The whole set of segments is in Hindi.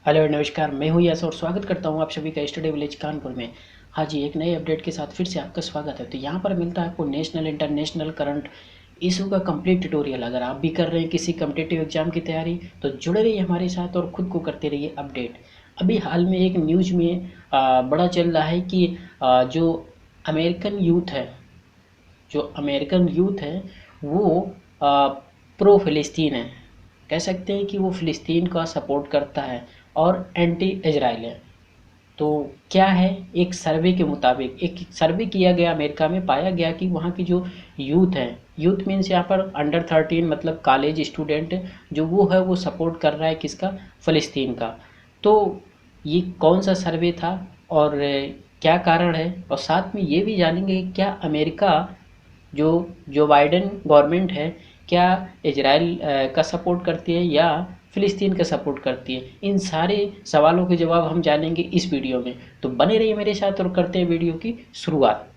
हेलो नमस्कार, मैं हूँ यश और स्वागत करता हूँ आप सभी का स्टडी विलेज कानपुर में। हाँ जी, एक नए अपडेट के साथ फिर से आपका स्वागत है। तो यहाँ पर मिलता है आपको नेशनल इंटरनेशनल करंट इशू का कंप्लीट ट्यूटोरियल। अगर आप भी कर रहे हैं किसी कम्पिटिटिव एग्जाम की तैयारी तो जुड़े रहिए हमारे साथ और ख़ुद को करते रहिए अपडेट। अभी हाल में एक न्यूज़ में बड़ा चल रहा है कि जो अमेरिकन यूथ है जो अमेरिकन यूथ है वो प्रो फ़िलिस्तीन है। कह सकते हैं कि वो फ़िलिस्तीन का सपोर्ट करता है और एंटी इजराइल है। तो क्या है, एक सर्वे के मुताबिक एक सर्वे किया गया अमेरिका में, पाया गया कि वहाँ की जो यूथ है, यूथ मीन्स यहाँ पर अंडर 13 मतलब कॉलेज स्टूडेंट, जो वो है वो सपोर्ट कर रहा है किसका, फ़लस्तीन का। तो ये कौन सा सर्वे था और क्या कारण है, और साथ में ये भी जानेंगे क्या अमेरिका जो जो बाइडेन गवर्नमेंट है क्या इजराइल का सपोर्ट करती है या फ़िलिस्तीन का सपोर्ट करती है। इन सारे सवालों के जवाब हम जानेंगे इस वीडियो में, तो बने रहिए मेरे साथ और करते हैं वीडियो की शुरुआत।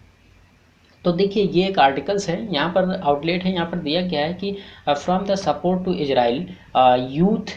तो देखिए, ये एक आर्टिकल्स है, यहाँ पर आउटलेट है, यहाँ पर दिया गया है कि from the support to Israel youth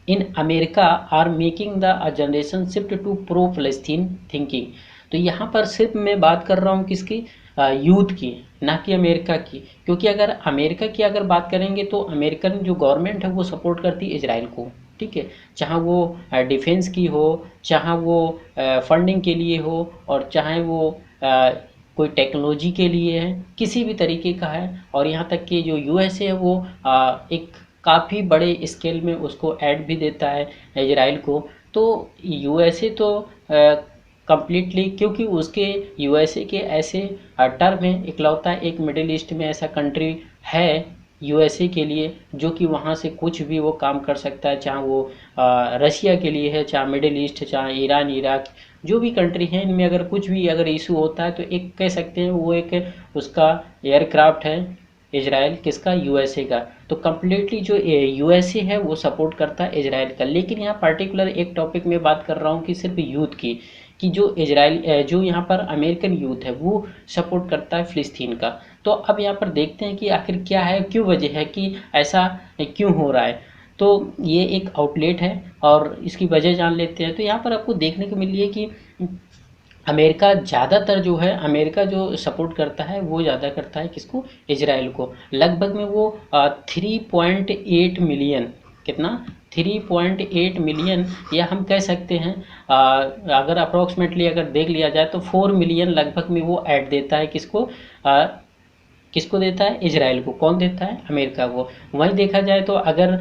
in America are making the generation shift to pro Palestine thinking. तो यहाँ पर सिर्फ मैं बात कर रहा हूँ किसकी, यूथ की, ना कि अमेरिका की। क्योंकि अगर अमेरिका की अगर बात करेंगे तो अमेरिकन जो गवर्नमेंट है वो सपोर्ट करती है इजराइल को, ठीक है, चाहे वो डिफेंस की हो, चाहे वो फंडिंग के लिए हो, और चाहे वो कोई टेक्नोलॉजी के लिए है, किसी भी तरीके का है। और यहाँ तक कि जो यूएसए है वो एक काफ़ी बड़े स्केल में उसको ऐड भी देता है इजराइल को। तो यूएसए तो कम्प्लीटली, क्योंकि उसके यूएसए के ऐसे टर्म है, इकलौता एक मिडिल ईस्ट में ऐसा कंट्री है यूएसए के लिए जो कि वहाँ से कुछ भी वो काम कर सकता है, चाहे वो रशिया के लिए है, चाहे मिडिल ईस्ट, चाहे ईरान, इराक, जो भी कंट्री है, इनमें अगर कुछ भी अगर इशू होता है तो एक कह सकते हैं वो एक उसका एयरक्राफ्ट है इजराइल, किसका, यूएसए का। तो कम्प्लीटली जो यूएसए है वो सपोर्ट करता है इजराइल का। लेकिन यहाँ पर्टिकुलर एक टॉपिक में बात कर रहा हूँ कि सिर्फ यूथ की, कि जो इजराइल जो यहाँ पर अमेरिकन यूथ है वो सपोर्ट करता है फ़िलिस्तीन का। तो अब यहाँ पर देखते हैं कि आखिर क्या है, क्यों वजह है कि ऐसा क्यों हो रहा है। तो ये एक आउटलेट है और इसकी वजह जान लेते हैं। तो यहाँ पर आपको देखने को मिल रही है कि अमेरिका ज़्यादातर जो है, अमेरिका जो सपोर्ट करता है वो ज़्यादा करता है किसको, इजराइल को। लगभग में वो 3.8 मिलियन, कितना, 3.8 मिलियन, या हम कह सकते हैं अगर अप्रोक्सीमेटली अगर देख लिया जाए तो 4 मिलियन लगभग में वो ऐड देता है किसको, किसको देता है, इजराइल को। कौन देता है, अमेरिका को। वहीं देखा जाए तो अगर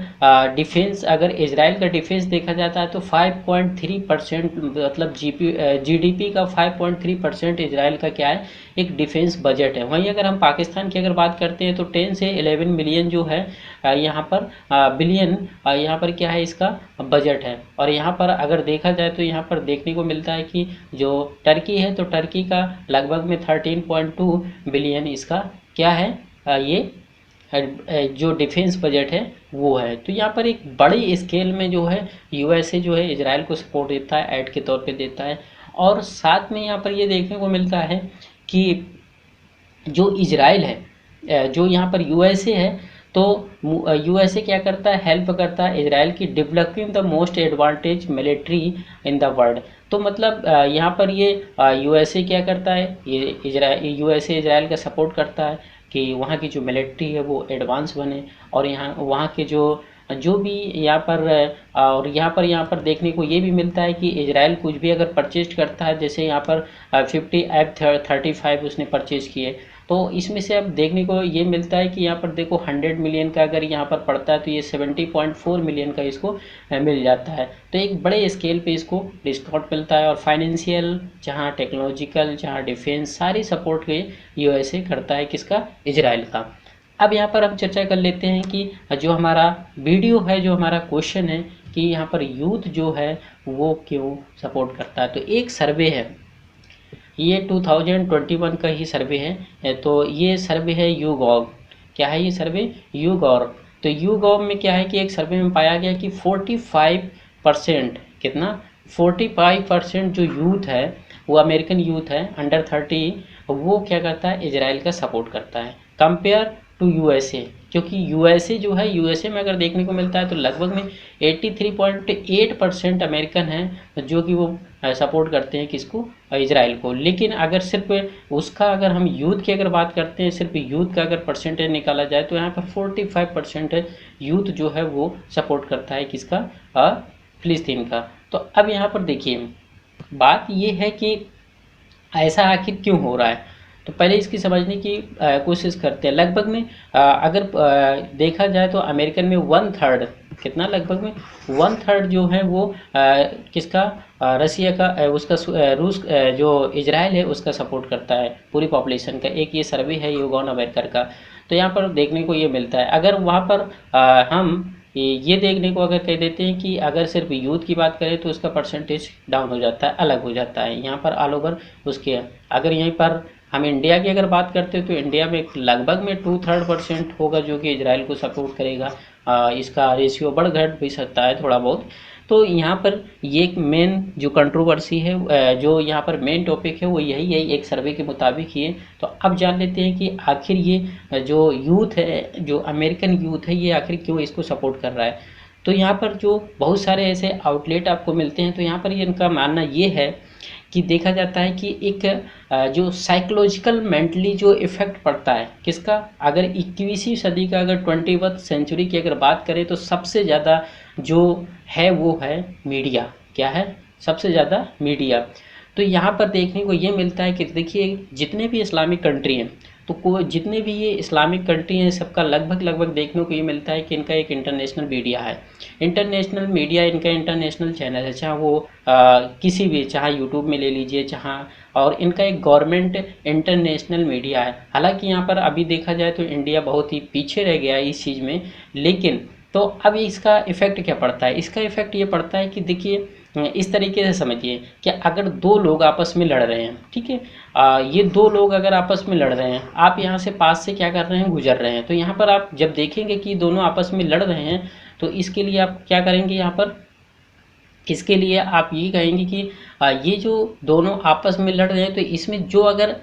डिफेंस, अगर इजराइल का डिफेंस देखा जाता है तो 5.3% मतलब जीडीपी का 5.3% इजराइल का क्या है, एक डिफेंस बजट है। वहीं अगर हम पाकिस्तान की अगर बात करते हैं तो 10 से 11 मिलियन जो है यहाँ पर बिलियन यहाँ पर क्या है, इसका बजट है। और यहाँ पर अगर देखा जाए तो यहाँ पर देखने को मिलता है कि जो टर्की है तो टर्की का लगभग में 13.2 बिलियन इसका क्या है, ये जो डिफेंस बजट है वो है। तो यहाँ पर एक बड़े स्केल में जो है यूएसए जो है इजराइल को सपोर्ट देता है, ऐड के तौर पे देता है। और साथ में यहाँ पर ये देखने को मिलता है कि जो इजराइल है, जो यहाँ पर यूएसए है, तो यूएसए क्या करता है, हेल्प करता है इजराइल की developing the most advantage military in the world. तो मतलब यहाँ पर ये यूएसए क्या करता है, ये यूएसए इजराइल का सपोर्ट करता है कि वहाँ की जो मिलिट्री है वो एडवांस बने। और यहाँ वहाँ के जो जो भी यहाँ पर और यहाँ पर देखने को ये भी मिलता है कि इजराइल कुछ भी अगर परचेज करता है, जैसे यहाँ पर 50 F-35 उसने परचेज किए, तो इसमें से अब देखने को ये मिलता है कि यहाँ पर देखो 100 मिलियन का अगर यहाँ पर पड़ता है तो ये 70.4 मिलियन का इसको मिल जाता है। तो एक बड़े स्केल पे इसको डिस्काउंट मिलता है। और फाइनेंशियल, जहाँ टेक्नोलॉजिकल, जहाँ डिफेंस, सारी सपोर्ट के यूएसए करता है किसका, इजराइल का। अब यहाँ पर हम चर्चा कर लेते हैं कि जो हमारा वीडियो है, जो हमारा क्वेश्चन है कि यहाँ पर यूथ जो है वो क्यों सपोर्ट करता है। तो एक सर्वे है, ये 2021 का ही सर्वे है। तो ये सर्वे है YouGov, क्या है ये सर्वे, YouGov। तो YouGov में क्या है कि एक सर्वे में पाया गया कि 45%, कितना, 45% जो यूथ है वो अमेरिकन यूथ है अंडर 30, वो क्या करता है, इजराइल का सपोर्ट करता है कंपेयर टू यूएसए। क्योंकि यूएसए जो है, यूएसए में अगर देखने को मिलता है तो लगभग में 83.8% अमेरिकन हैं जो कि वो सपोर्ट करते हैं किसको, इजराइल को। लेकिन अगर सिर्फ उसका अगर हम यूथ की अगर बात करते हैं, सिर्फ यूथ का अगर परसेंटेज निकाला जाए तो यहाँ पर 45% यूथ जो है वो सपोर्ट करता है किसका, फिलिस्तीन का। तो अब यहाँ पर देखिए बात ये है कि ऐसा आखिर क्यों हो रहा है, तो पहले इसकी समझने की कोशिश करते हैं। लगभग में अगर देखा जाए तो अमेरिकन में 1/3, कितना, लगभग में 1/3 जो है वो किसका, रसिया का, रूस, जो इजराइल है उसका सपोर्ट करता है पूरी पॉपुलेशन का। एक ये सर्वे है यूगॉन अमेरिकर का, तो यहाँ पर देखने को ये मिलता है। अगर वहाँ पर हम ये देखने को अगर कह देते हैं कि अगर सिर्फ यूथ की बात करें तो उसका परसेंटेज डाउन हो जाता है, अलग हो जाता है यहाँ पर ऑल ओवर उसके। अगर यहीं पर हम इंडिया की अगर बात करते हैं तो इंडिया में लगभग में 2/3% होगा जो कि इजराइल को सपोर्ट करेगा। इसका रेशियो बढ़ घट भी सकता है थोड़ा बहुत। तो यहाँ पर ये एक मेन जो कंट्रोवर्सी है, जो यहाँ पर मेन टॉपिक है वो यही है, एक सर्वे के मुताबिक ही है। तो अब जान लेते हैं कि आखिर ये जो यूथ है, जो अमेरिकन यूथ है, ये आखिर क्यों इसको सपोर्ट कर रहा है। तो यहाँ पर जो बहुत सारे ऐसे आउटलेट आपको मिलते हैं, तो यहाँ पर ये इनका मानना ये है कि देखा जाता है कि एक जो साइकोलॉजिकल मेंटली जो इफ़ेक्ट पड़ता है किसका, अगर 21वीं सदी का अगर 21वीं सेंचुरी की अगर बात करें तो सबसे ज़्यादा जो है वो है मीडिया। क्या है, सबसे ज़्यादा मीडिया। तो यहाँ पर देखने को ये मिलता है कि देखिए जितने भी इस्लामिक कंट्री हैं, तो जितने भी ये इस्लामिक कंट्री हैं सबका लगभग देखने को ये मिलता है कि इनका एक इंटरनेशनल मीडिया है। इंटरनेशनल मीडिया इनका इंटरनेशनल चैनल है, चाहे वो किसी भी, चाहे यूट्यूब में ले लीजिए, चाहे, और इनका एक गवर्नमेंट इंटरनेशनल मीडिया है। हालांकि यहाँ पर अभी देखा जाए तो इंडिया बहुत ही पीछे रह गया है इस चीज़ में। लेकिन तो अब इसका इफ़ेक्ट क्या पड़ता है, इसका इफ़ेक्ट ये पड़ता है कि देखिए इस तरीके से समझिए कि अगर दो लोग आपस में लड़ रहे हैं, ठीक है, ये दो लोग अगर आपस में लड़ रहे हैं, आप यहाँ से पास से क्या कर रहे हैं, गुजर रहे हैं, तो यहाँ पर आप जब देखेंगे कि दोनों आपस में लड़ रहे हैं तो इसके लिए आप क्या करेंगे, यहाँ पर इसके लिए आप ये कहेंगे कि ये जो दोनों आपस में लड़ रहे हैं तो इसमें जो अगर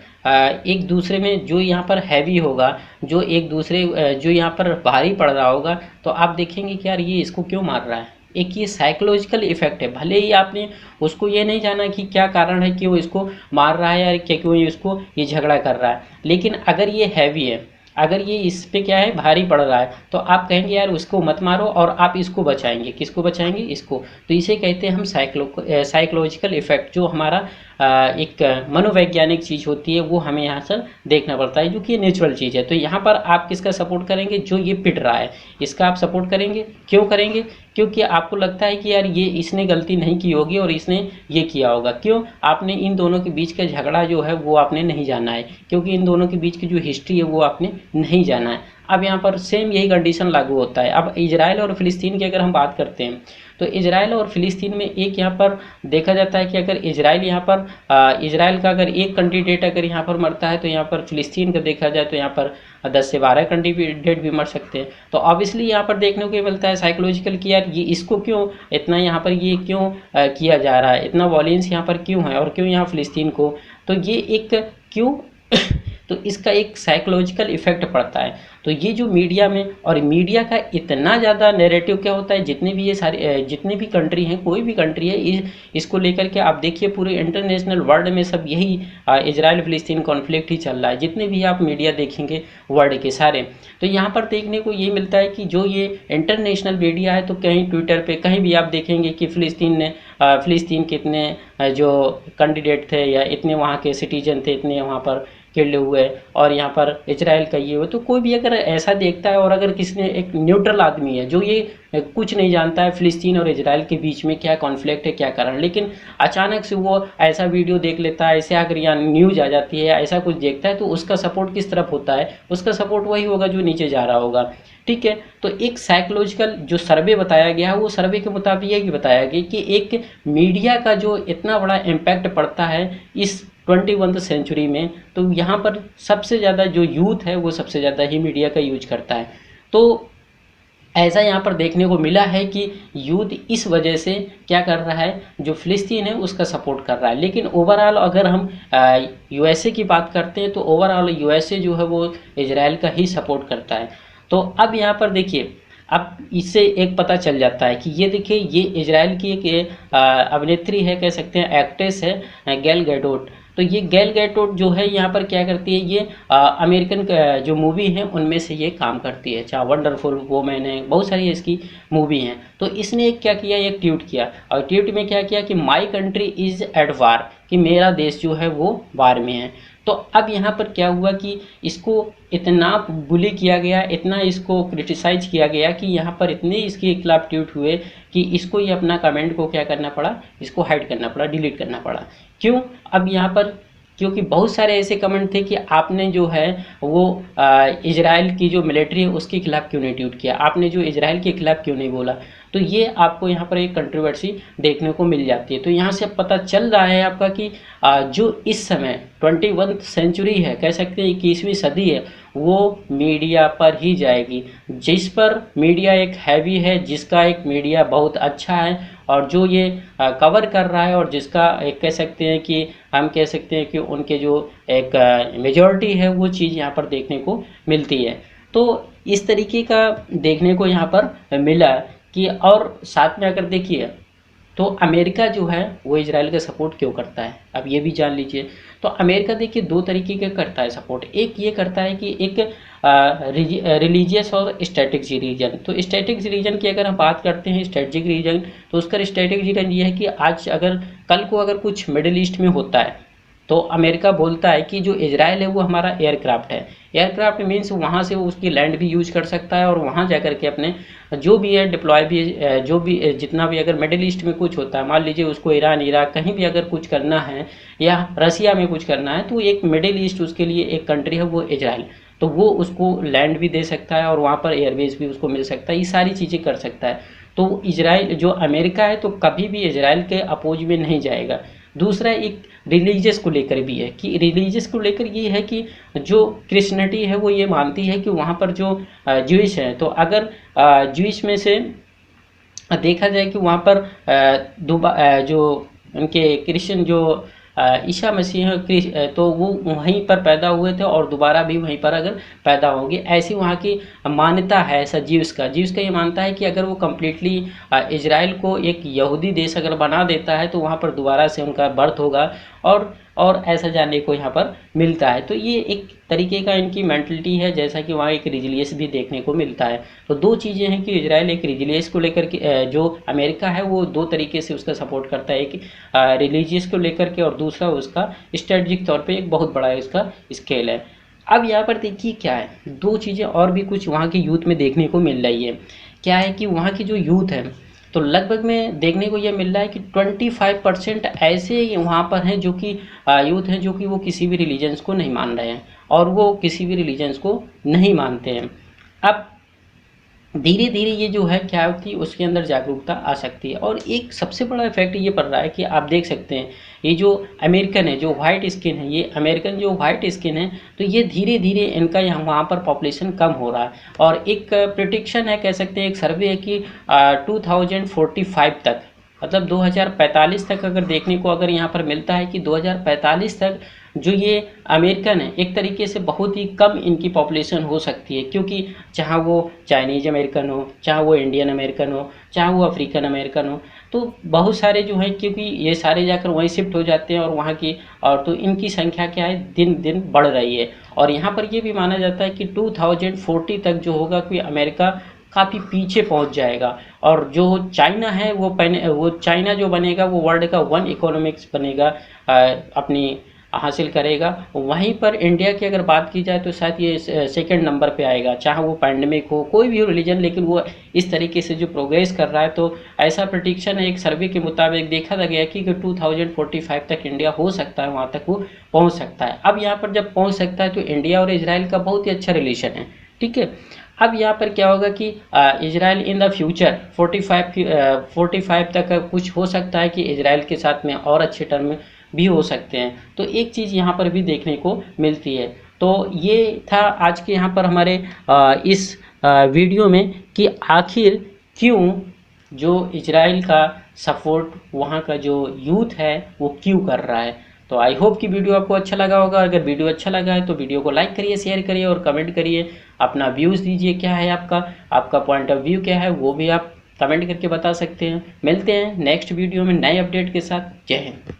एक दूसरे में जो यहाँ पर हैवी होगा, जो एक दूसरे जो यहाँ पर भारी पड़ रहा होगा, तो आप देखेंगे कि यार ये इसको क्यों मार रहा है। एक ये साइकोलॉजिकल इफेक्ट है। भले ही आपने उसको ये नहीं जाना कि क्या कारण है कि वो इसको मार रहा है या क्यों इसको ये झगड़ा कर रहा है, लेकिन अगर ये हैवी है, अगर ये इस पे क्या है, भारी पड़ रहा है, तो आप कहेंगे यार उसको मत मारो और आप इसको बचाएंगे। किसको बचाएंगे, इसको। तो इसे कहते हैं हम साइकोलॉजिकल इफेक्ट। जो हमारा एक मनोवैज्ञानिक चीज़ होती है वो हमें यहाँ से देखना पड़ता है, जो कि नेचुरल चीज़ है। तो यहाँ पर आप किसका सपोर्ट करेंगे, जो ये पिट रहा है इसका आप सपोर्ट करेंगे। क्यों करेंगे, क्योंकि आपको लगता है कि यार ये इसने गलती नहीं की होगी और इसने ये किया होगा। क्यों, आपने इन दोनों के बीच का झगड़ा जो है वो आपने नहीं जाना है, क्योंकि इन दोनों के बीच की जो हिस्ट्री है वो आपने नहीं जाना है। अब यहाँ पर सेम यही कंडीशन लागू होता है। अब इजराइल और फिलिस्तीन की अगर हम बात करते हैं तो इजराइल और फिलिस्तीन में एक यहाँ पर देखा जाता है कि अगर इजराइल यहाँ पर इजराइल का अगर एक कैंडिडेट अगर यहाँ पर मरता है तो यहाँ पर फिलिस्तीन का देखा जाए तो यहाँ पर 10 से 12 कैंडिडेट भी मर सकते हैं। तो ऑब्वियसली यहाँ पर देखने को मिलता है साइकोलॉजिकल कि यार ये इसको क्यों इतना यहाँ पर ये क्यों किया जा रहा है, इतना वॉयलेंस यहाँ पर क्यों है और क्यों यहाँ फिलिस्तीन को। तो ये एक क्यों तो इसका एक साइकोलॉजिकल इफेक्ट पड़ता है। तो ये जो मीडिया में, और मीडिया का इतना ज़्यादा नैरेटिव क्या होता है, जितने भी ये सारे जितने भी कंट्री हैं, कोई भी कंट्री है, इसको लेकर के आप देखिए पूरे इंटरनेशनल वर्ल्ड में सब यही इजराइल फिलिस्तीन कॉन्फ्लिक्ट ही चल रहा है। जितने भी आप मीडिया देखेंगे वर्ल्ड के सारे, तो यहाँ पर देखने को ये मिलता है कि जो ये इंटरनेशनल मीडिया है, तो कहीं ट्विटर पे कहीं भी आप देखेंगे कि फिलिस्तीन के इतने जो कैंडिडेट थे या इतने वहाँ के सिटीजन थे, इतने वहाँ पर किल्ड हुए, और यहाँ पर इजराइल का ये हो। तो कोई भी अगर ऐसा देखता है, और अगर किसी ने एक न्यूट्रल आदमी है जो ये कुछ नहीं जानता है फिलिस्तीन और इजराइल के बीच में क्या कॉन्फ्लिक्ट है, क्या कारण, लेकिन अचानक से वो ऐसा वीडियो देख लेता है, ऐसे अगर यहाँ न्यूज़ आ जाती है या ऐसा कुछ देखता है, तो उसका सपोर्ट किस तरफ होता है, उसका सपोर्ट वही होगा जो नीचे जा रहा होगा। ठीक है, तो एक साइकोलॉजिकल जो सर्वे बताया गया है, वो सर्वे के मुताबिक ये बताया गया कि एक मीडिया का जो इतना बड़ा इम्पैक्ट पड़ता है इस 21वीं सेंचुरी में, तो यहाँ पर सबसे ज़्यादा जो यूथ है वो सबसे ज़्यादा ही मीडिया का यूज करता है। तो ऐसा यहाँ पर देखने को मिला है कि यूथ इस वजह से क्या कर रहा है, जो फिलिस्तीन है उसका सपोर्ट कर रहा है। लेकिन ओवरऑल अगर हम यूएसए की बात करते हैं तो ओवरऑल यूएसए जो है वो इजराइल का ही सपोर्ट करता है। तो अब यहाँ पर देखिए, अब इससे एक पता चल जाता है कि ये देखिए, ये इजराइल की एक अभिनेत्री है, कह सकते हैं एक्ट्रेस है, गैल गैडोट। तो ये गैल गैडोट जो है यहाँ पर क्या करती है, ये अमेरिकन जो मूवी है उनमें से ये काम करती है, चाहे वंडरफुल वुमेन है, बहुत सारी इसकी मूवी हैं। तो इसने एक क्या किया, एक ट्वीट किया, और ट्वीट में क्या किया कि my country is at war, कि मेरा देश जो है वो वार में है। तो अब यहाँ पर क्या हुआ कि इसको इतना बुली किया गया, इतना इसको क्रिटिसाइज किया गया कि यहाँ पर इतने इसके खिलाफ ट्वीट हुए कि इसको ये अपना कमेंट को क्या करना पड़ा, इसको हाइड करना पड़ा, डिलीट करना पड़ा। क्यों? अब यहाँ पर क्योंकि बहुत सारे ऐसे कमेंट थे कि आपने जो है वो इजराइल की जो मिलिट्री है उसके खिलाफ क्यों नहीं ट्वीट किया, आपने जो इजराइल के खिलाफ क्यों नहीं बोला। तो ये आपको यहाँ पर एक कंट्रोवर्सी देखने को मिल जाती है। तो यहाँ से पता चल रहा है आपका कि जो इस समय 21वीं सेंचुरी है, कह सकते हैं 21वीं सदी है, वो मीडिया पर ही जाएगी। जिस पर मीडिया एक हैवी है, जिसका एक मीडिया बहुत अच्छा है, और जो ये कवर कर रहा है, और जिसका एक कह सकते हैं कि हम कह सकते हैं कि उनके जो एक मेजॉरिटी है वो चीज़ यहाँ पर देखने को मिलती है। तो इस तरीके का देखने को यहाँ पर मिला कि, और साथ में अगर देखिए तो अमेरिका जो है वो इजराइल का सपोर्ट क्यों करता है, अब ये भी जान लीजिए। तो अमेरिका देखिए दो तरीके का करता है सपोर्ट। एक ये करता है कि एक रिलीजियस और स्ट्रेटेजिक रीजन। तो स्ट्रेटेजिक रीजन की अगर हम बात करते हैं, स्ट्रेटेजिक रीजन, तो उसका स्ट्रेटेजिक रीजन ये है कि आज अगर कल को अगर कुछ मिडिल ईस्ट में होता है तो अमेरिका बोलता है कि जो इजराइल है वो हमारा एयरक्राफ्ट है। एयरक्राफ्ट मीन्स वहाँ से वो उसकी लैंड भी यूज कर सकता है, और वहाँ जा कर के अपने जो भी है डिप्लॉय भी, जो भी जितना भी अगर मिडिल ईस्ट में कुछ होता है, मान लीजिए उसको ईरान, इराक कहीं भी अगर कुछ करना है, या रसिया में कुछ करना है, तो एक मिडिल ईस्ट उसके लिए एक कंट्री है वो इजराइल। तो वो उसको लैंड भी दे सकता है, और वहाँ पर एयरबेस भी उसको मिल सकता है, ये सारी चीज़ें कर सकता है। तो इजराइल जो अमेरिका है तो कभी भी इजराइल के अपोज में नहीं जाएगा। दूसरा एक रिलीजियस को लेकर भी है, कि रिलीजियस को लेकर ये है कि जो क्रिश्चियनिटी है वो ये मानती है कि वहाँ पर जो ज्यूइश है, तो अगर ज्यूइश में से देखा जाए कि वहाँ पर जो उनके क्रिश्चियन जो ईसा मसीह हैं, तो वो वहीं पर पैदा हुए थे और दोबारा भी वहीं पर अगर पैदा होंगे, ऐसी वहाँ की मान्यता है। ऐसा ज्यूस का ये मानता है कि अगर वो कम्प्लीटली इजराइल को एक यहूदी देश अगर बना देता है तो वहाँ पर दोबारा से उनका बर्थ होगा, और ऐसा जानने को यहाँ पर मिलता है। तो ये एक तरीके का इनकी मेंटलिटी है, जैसा कि वहाँ एक रिलीजियस भी देखने को मिलता है। तो दो चीज़ें हैं कि इजराइल एक रिलीजियस को लेकर के, जो अमेरिका है वो दो तरीके से उसका सपोर्ट करता है, एक रिलीजियस को लेकर के, और दूसरा उसका स्ट्रेटजिक तौर पे एक बहुत बड़ा इसका स्केल है। अब यहाँ पर देखिए क्या है, दो चीज़ें और भी कुछ वहाँ के यूथ में देखने को मिल रही है। क्या है कि वहाँ की जो यूथ है, तो लगभग में देखने को ये मिल रहा है कि 25% ऐसे वहाँ पर हैं जो कि यूथ हैं जो कि वो किसी भी रिलीजन्स को नहीं मान रहे हैं, और वो किसी भी रिलीजन्स को नहीं मानते हैं। अब धीरे धीरे ये जो है क्या होती है, उसके अंदर जागरूकता आ सकती है। और एक सबसे बड़ा इफेक्ट ये पड़ रहा है कि आप देख सकते हैं, ये जो अमेरिकन है, जो वाइट स्किन है, ये अमेरिकन जो वाइट स्किन है, तो ये धीरे धीरे इनका यहाँ वहाँ पर पॉपुलेशन कम हो रहा है। और एक प्रिडिक्शन है, कह सकते हैं एक सर्वे है कि 2045 तक, मतलब 2045 तक अगर देखने को अगर यहाँ पर मिलता है कि 2045 तक जो ये अमेरिकन है, एक तरीके से बहुत ही कम इनकी पॉपुलेशन हो सकती है। क्योंकि चाहे वो चाइनीज अमेरिकन हो, चाहे वो इंडियन अमेरिकन हो, चाहे वो अफ्रीकन अमेरिकन हो, तो बहुत सारे जो हैं, क्योंकि ये सारे जाकर वहीं शिफ्ट हो जाते हैं, और वहाँ की, और तो इनकी संख्या क्या है, दिन दिन बढ़ रही है। और यहाँ पर ये भी माना जाता है कि 2040 तक जो होगा कि अमेरिका काफ़ी पीछे पहुंच जाएगा, और जो चाइना है वो चाइना जो बनेगा वो वर्ल्ड का 1 इकोनॉमिक्स बनेगा, अपनी हासिल करेगा। वहीं पर इंडिया की अगर बात की जाए तो शायद ये सेकंड नंबर पे आएगा, चाहे वो पैंडमिक हो, कोई भी हो रिलीजन, लेकिन वो इस तरीके से जो प्रोग्रेस कर रहा है। तो ऐसा प्रेडिक्शन है, एक सर्वे के मुताबिक देखा गया कि 2045 तक इंडिया हो सकता है, वहाँ तक वो पहुँच सकता है। अब यहाँ पर जब पहुँच सकता है तो इंडिया और इजराइल का बहुत ही अच्छा रिलेशन है, ठीक है। अब यहाँ पर क्या होगा कि इजराइल इन द फ्यूचर 45 तक कुछ हो सकता है कि इजराइल के साथ में और अच्छे टर्म भी हो सकते हैं। तो एक चीज़ यहाँ पर भी देखने को मिलती है। तो ये था आज के यहाँ पर हमारे इस वीडियो में कि आखिर क्यों जो इजराइल का सपोर्ट वहाँ का जो यूथ है वो क्यों कर रहा है। तो आई होप कि वीडियो आपको अच्छा लगा होगा। अगर वीडियो अच्छा लगा है तो वीडियो को लाइक करिए, शेयर करिए और कमेंट करिए, अपना व्यूज़ दीजिए, क्या है आपका पॉइंट ऑफ व्यू क्या है वो भी आप कमेंट करके बता सकते हैं। मिलते हैं नेक्स्ट वीडियो में नए अपडेट के साथ। जय हिंद।